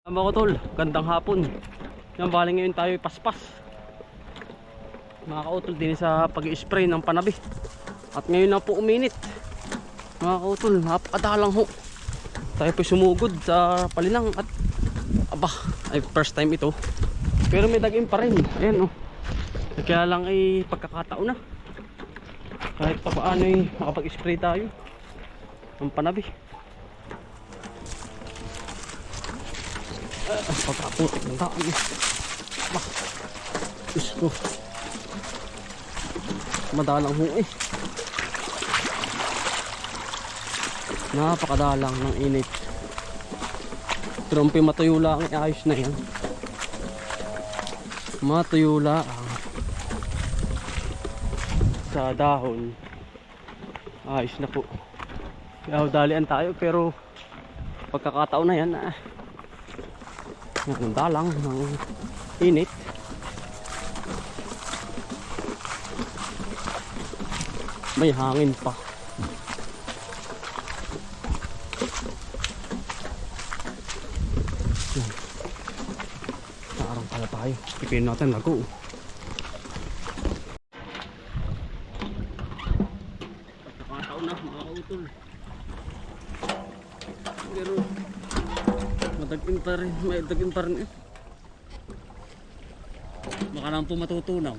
Mga tol, gandang hapon. Yan, bali ngayon tayo paspas. Mga kautol din sa pag-i-spray ng panabi. At ngayon na po uminit. Mga kautol, napakadalang ho. Tayo po sumugod sa palinang at aba, ay first time ito. Pero may daging pa rin. Ayan oh. Kaya lang ay pagkakataon na. Kahit pa paano ay makapag-spray tayo ng panabi. Pagkaputik ng daan eh. Bah, Diyos ko, madalang ho eh. Napakadalang ng init. Pero ang matuyo lang, ayos na yan. Matuyo lang sa dahon, ayos na po. Kaya dalian tayo, pero pagkakataon na yan ang dalang ng init. May hangin pa. Naarang pala tayo. Ipin natin lago. Pagkakataon na mga kautol. Pero madagin pa rin, may dagin pa rin eh. Baka naman po matutunaw.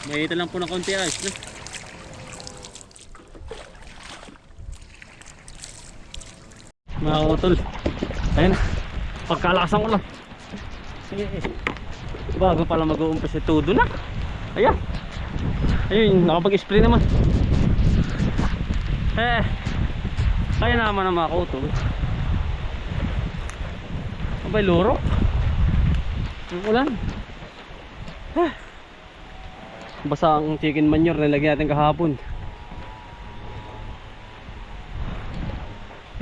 Mahita lang po ng konti ayos na. Mga kautol, ayun na, pagkalakasan ko lang. Bago pala mag-uumpisa todo na. Ayan, ayun, nakapag-spray naman. Kaya naman ang mga kautol. Abay luro ang ulan. Basa ang chicken manure na lagyan natin kahapon.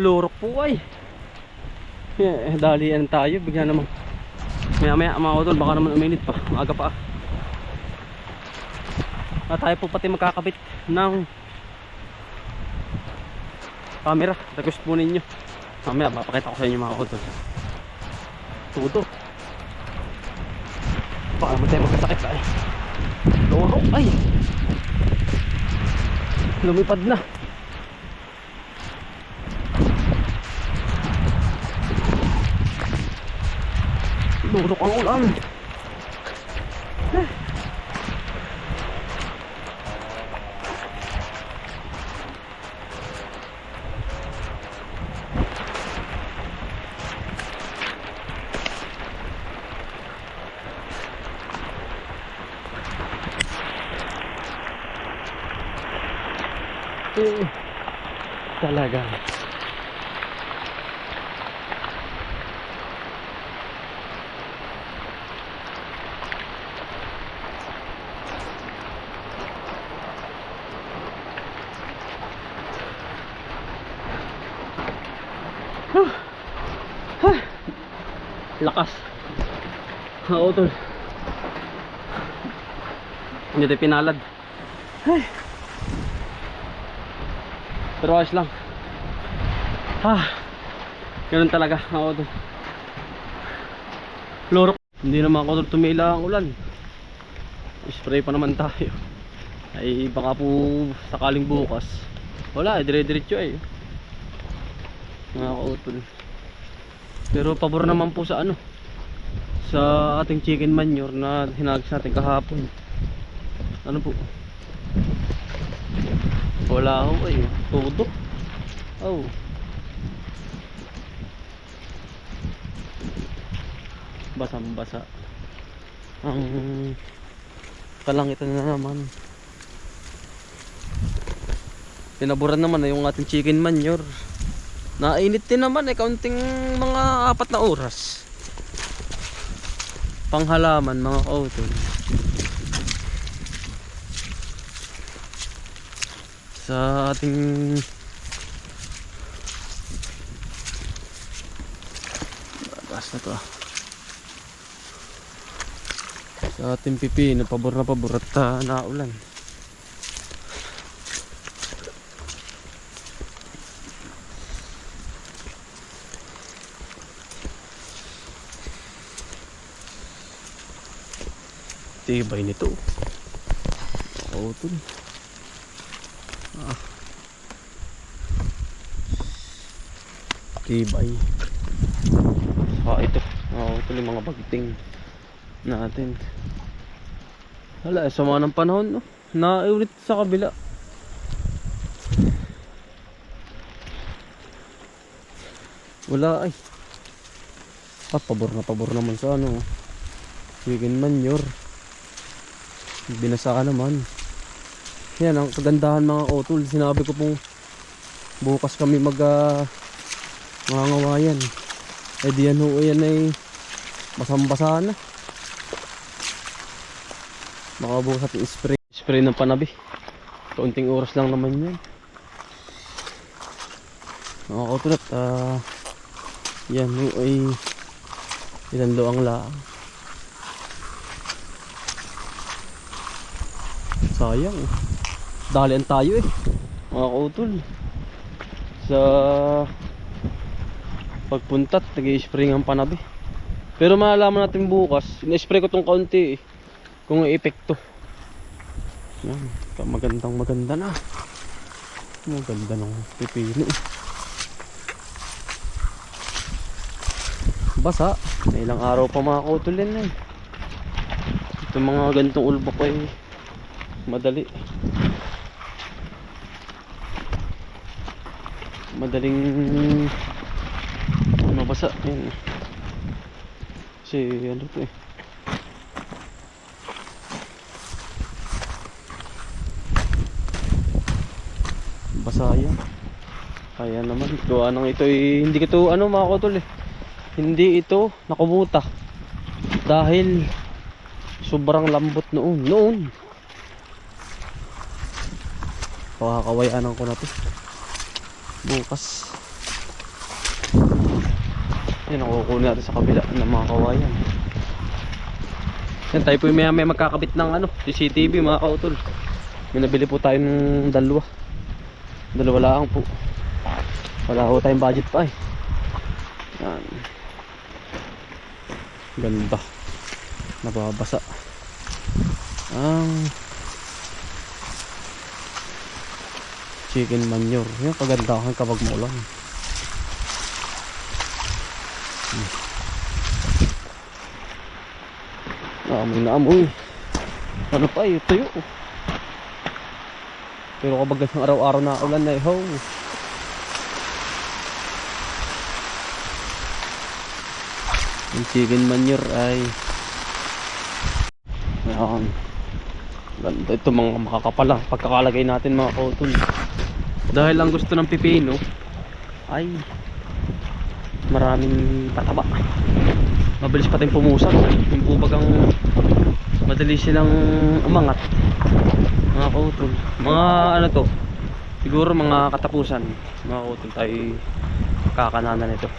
Lurok po ay. Dalian tayo, bigyan naman. Maya mga kautol, baka naman uminit pa. Maaga pa. At tayo po pati magkakabit ng camera. Request po ninyo. Mamaya papakita ko sa inyo mga kautol. Tuto. Baka naman tayo magkasakit ay. Loro ay lumipad na. Lurok ang ulan. Talaga lakas. Tol, hindi tayo pinalad. Pero ayos lang. Ganun talaga. Lorok. Hindi naman ako tumila ang ulan. Spray pa naman tayo. ay baka po sakaling bukas wala, dire-diretso ay mga kautol. Pero pabor naman po sa ano, sa ating chicken manure na hinagis natin kahapon. Ano po, wala ho ay todo. Oh, basang basa ang kalangitan na naman. Pinaburan naman na yung ating chicken manure. Nainit din naman eh, kaunting mga 4 na oras. Panghalaman mga kautol. Sa ating bagas na to sa ating pipino, pabor na pabor at naulan. Tibay nito. Kautol. Tibay. Ito. Kautol yung mga bagting natin. Hala, sama ng panahon, no? Naulit sa kabila. Wala ay. Pabor na pabor naman sa ano. Chicken manure. Binasa naman. Yan ang kagandahan mga kautol. Sinabi ko pong bukas kami mangangawayan. Eh diyan ho, yan ay basang-basa na. Makabukas natin spray ng panabi. Kaunting oras lang naman yan. Mga kautol at yan ho ay ilan doang lang. Sayang, dalian tayo eh mga kautol sa pagpuntat. Nag-i-spray ng panabi, pero malalaman natin bukas. In-spray ko tong kaunti eh, kung may epekto. Yan, maganda na. Maganda ng pipino. Basa, may ilang araw pa mga kautol yan eh. Itong mga ganitong ulbok ay madaling mabasa yan. Kasi ano to eh, basa yan. Kaya naman gawa nang ito eh, hindi ko to ano mga kautol eh, hindi ito nakumuta dahil sobrang lambot noon. Pakakawayanan ko na to bukas. Yan ang kukunin natin sa kabila ng mga kawayan. Yan, tayo po may magkakabit ng ano, CCTV mga kautol. May nabili po tayo ng dalawa lang po. Wala po tayong budget pa eh. Yan, ganda, nababasa ang chicken manure. Yan, kagandahan kapag maulan. Naamoy na amoy. Ano pa eh, tuyo. Pero kapag isang araw-araw na ulan na eh, ho. Yung chicken manure ay yan, ganda. Ito mga makakapalang pagkakalagay natin mga kautol. Dahil ang gusto ng pipino ay maraming pataba, mabilis pa tayong pumusag. Yung pubagang madali silang umangat mga kautol. Mga ano to, siguro mga katapusan mga kautol tayo kakananan nito.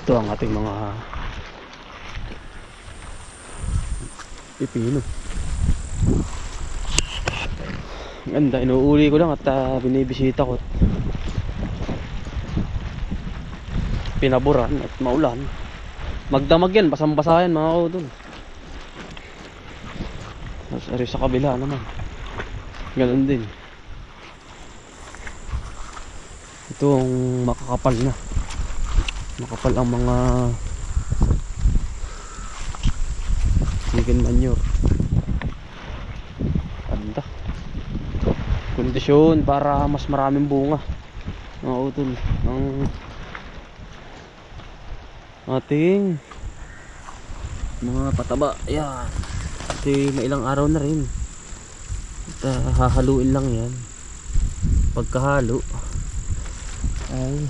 Ito ang ating mga pipino. Ganda, inuuli ko lang at binibisita ko. Pinaburan at maulan. Magdamag yan, basang-basa yan mga kautol. Tapos sa kabila naman. Ganun din. Ito ang makakapal na. Makapal ang mga chicken manure. Ganda. Kondisyon para mas maraming bunga. Mga utol. Ang ating mga pataba. Ayan. Kasi may ilang araw na rin. At hahaluin lang yan. Pagkahalo ay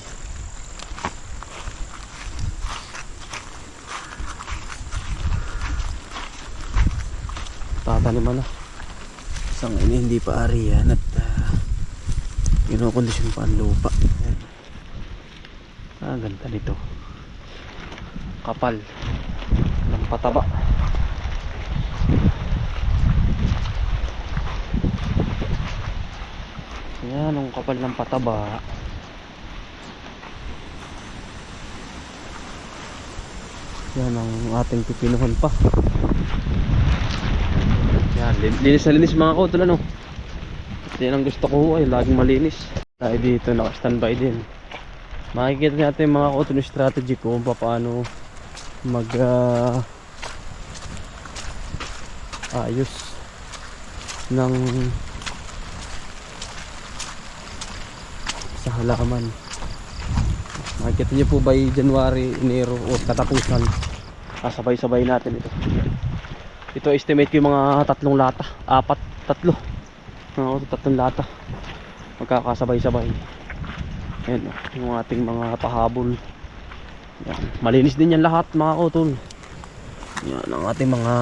tataniman na. Isang ini hindi pa ari yan at kinokondisyon pa ang lupa. Ganda nito. Kapal ng pataba. Yan ang kapal ng pataba. Yan ang ating pipinuhan pa. Yan, linis na linis mga kautol, ano. Yan ang gusto ko ay laging malinis. Tayo dito naka-standby din. Makikita natin mga kautol yung strategy ko kung paano mag ayos ng sa halaman. Makikita nyo po by January, Enero o katapusan, sabay-sabay natin ito. Ito estimate ko yung mga 3 lata, 3 3 lata magkakasabay-sabay. Ayan, yung ating mga pahabol. Yan. Malinis din yan lahat mga kautol. Yan ang ating mga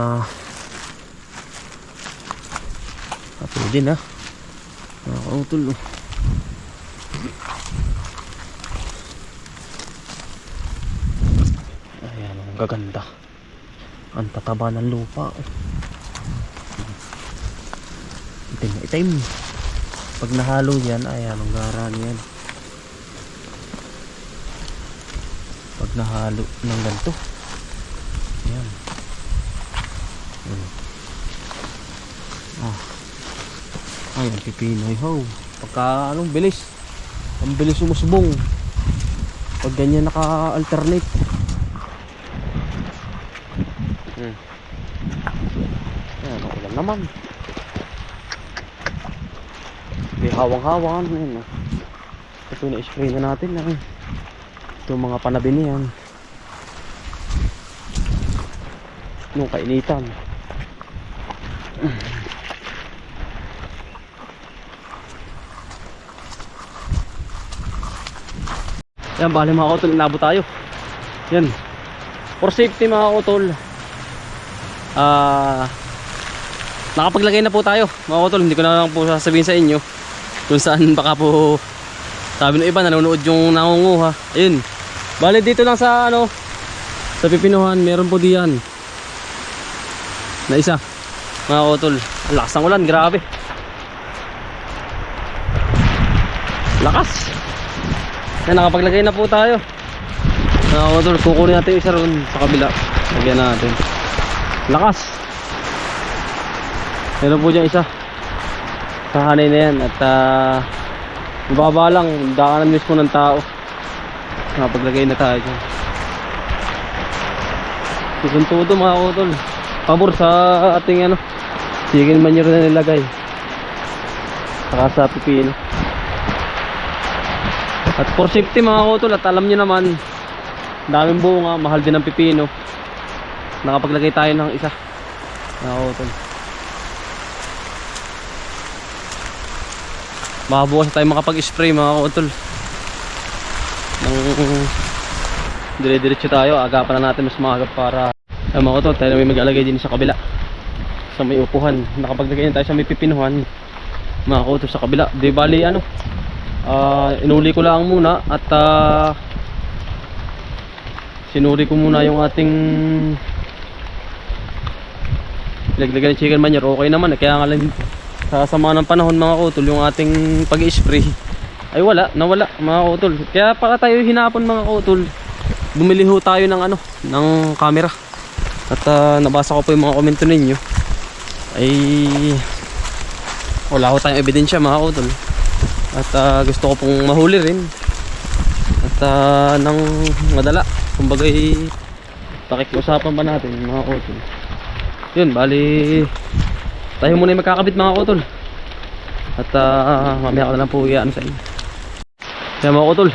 kapil din ha mga kautol. Ayan, ang gaganda. Ang tataba ng lupa. Itim na itim. Pag nahalo yan, ayan ang garan yan. Pag nahalo ng ganito, ayan. Ayan, pipinoy ho. Pagka anong bilis, ang bilis umusbong pag ganyan naka-alternate. Ayan, ulan naman. May hawang-hawang. Ayan, ito na-spray na natin. Ito mga panabi niyan nung kainitan. Yan, bali mga kautol, inabot tayo. Yan, for safety mga kautol, nakapaglagay na po tayo mga kautol. Hindi ko na lang po sasabihin sa inyo kung saan baka po sabi ng iba nanonood yung nangunguha. Ayun, bali dito lang sa ano, sa pipinuhan, meron po diyan na isa mga kautol. Ang lakas ng ulan, grabe lakas. Yan, nakapaglagay na po tayo mga kautol. Kukunin natin isa ron sa kabila, lagyan natin. Lakas, meron po dyan isa sa hanay na yan. At mababa lang, daanan mismo ng tao. Nakapaglagay na tayo dyan. Tutuntudo mga kautol, pabor sa ating ano, chicken manure na nilagay saka sa pipino. At for safety mga kautol, at alam nyo naman, daming bunga, mahal din ang pipino. Nakapaglagay tayo ng isa mga kautol. Makabukas tayo makapag-spray mga kautol. Dire-diretso tayo, agapan na natin mas maagap para mga kautol, tayo na may mag-alagay din sa kabila sa may upuhan. Nakapaglagay na tayo sa may pipinuhan mga kautol sa kabila. Di bali ano, inuli ko lang muna at sinuri ko muna yung ating laglagan ng chicken manure. Okay naman, kaya nga lang sa sama ng panahon mga kautol, yung ating pag-spray ay nawala mga kautol. Kaya paka tayo hinapon mga kautol, bumili ho tayo ng ano, ng camera. At nabasa ko po yung mga komento ninyo. Ay wala ho tayong ebidensya mga kautol. At gusto ko pong mahuli rin. At nang madala, kumbagay pakikiusapan pa natin mga kautol. Yun, bali tayo muna yung magkakabit mga kautol. At mamaya ko na lang po iyan sa inyo. Kaya mga kautol,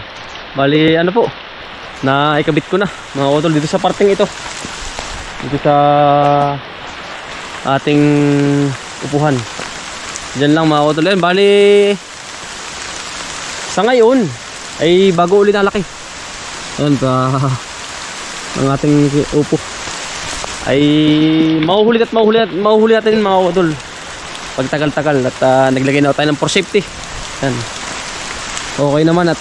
bali ano po, na ikabit ko na mga kautol dito sa parting ito, dito sa ating upuhan. Diyan lang mga kautol. Yan, bali sa ngayon ay bago ulit nalaki. Yan pa ang ating upo ay mahuhuli natin mga kautol pagtagal-tagal. At naglagay na tayo ng for safety. Yan, okay naman. At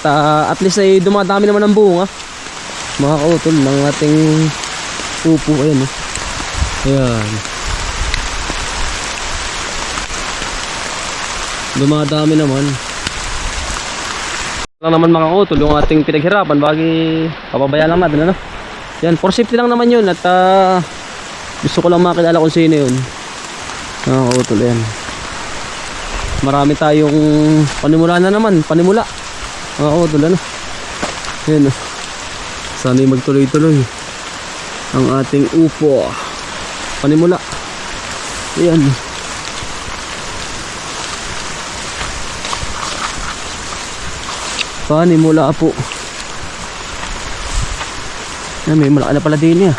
at least ay dumadami naman ang bunga mga kautol ng ating upo. Ayan, ayan, dumadami naman. Lang naman mga kautol yung ating pinaghirapan, bagi papabayaan lang natin, ano? Yan, for safety lang naman yun. At gusto ko lang makilala kung sino yun mga kautol. Yan, marami tayong panimula na naman, panimula mga kautol, ano? Yan, sana'y magtuloy-tuloy ang ating upo, panimula. Yan, panimula po. Yan, may malaki na pala din niya.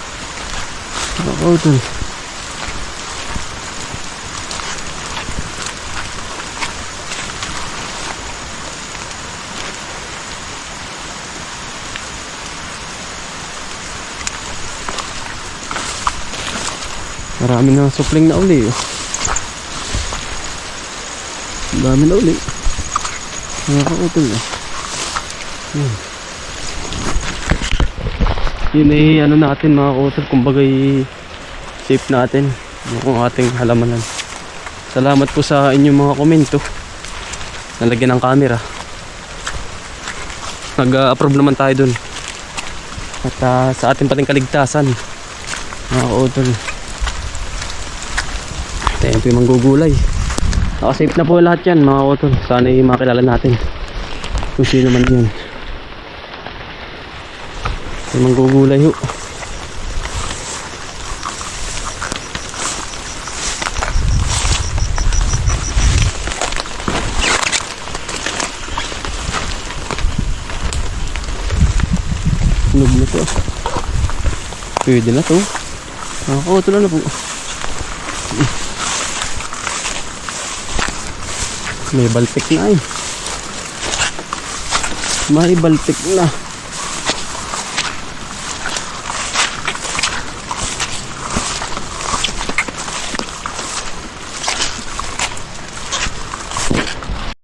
Oo, ito. Marami na supling na uli. Dami na uli. Nakakautol eh. Yun ay ano natin mga kautol, kumbagay safe natin yung ating halamanan. Salamat po sa inyong mga komento. Nalagyan ng camera. Nag-approve naman tayo dun. At sa ating pating kaligtasan mga kautol. Tayo po yung manggugulay. Nakasafe na po lahat yan mga kautol. Sana ay makilala natin kung sino man yun. Yung manggugulay ho. Sunog na to. Pwede na to. Nakakautol na po. May baltik na eh. May baltik na.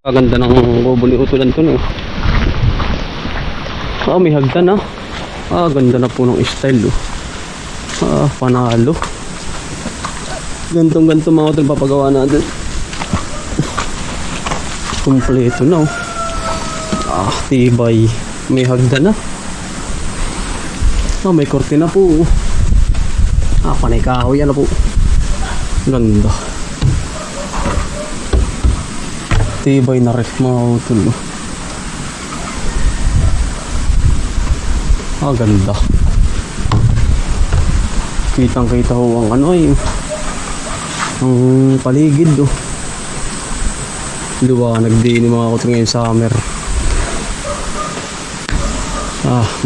Kaganda ng bobo ni utulan to, no? May hagdan, ganda na po ng style, panalo. Gantong-ganto mga utol papagawa natin. Kompleto na, tibay. May hagdan na. May kortina po. Panay kahoy, ano po. Ganda. Tibay na ref mga utol. Ganda. Kitang kita ho ang ano ay ang paligid liwanag din yung mga utol ngayon summer.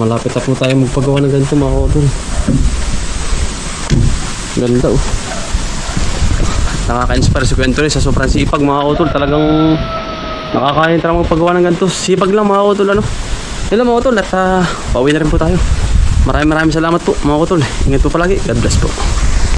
Malapit na po tayo magpagawa ng ganito mga utol. Ganda Nakaka-inspire si Kwento sa sobrang sipag mga utol. Talagang nakakain talagang magpagawa ng ganito. Sipag lang mga utol, ano. Hello mga utol, at pauwi na rin po tayo. Maraming salamat po mga utol. Ingat po palagi. God bless po.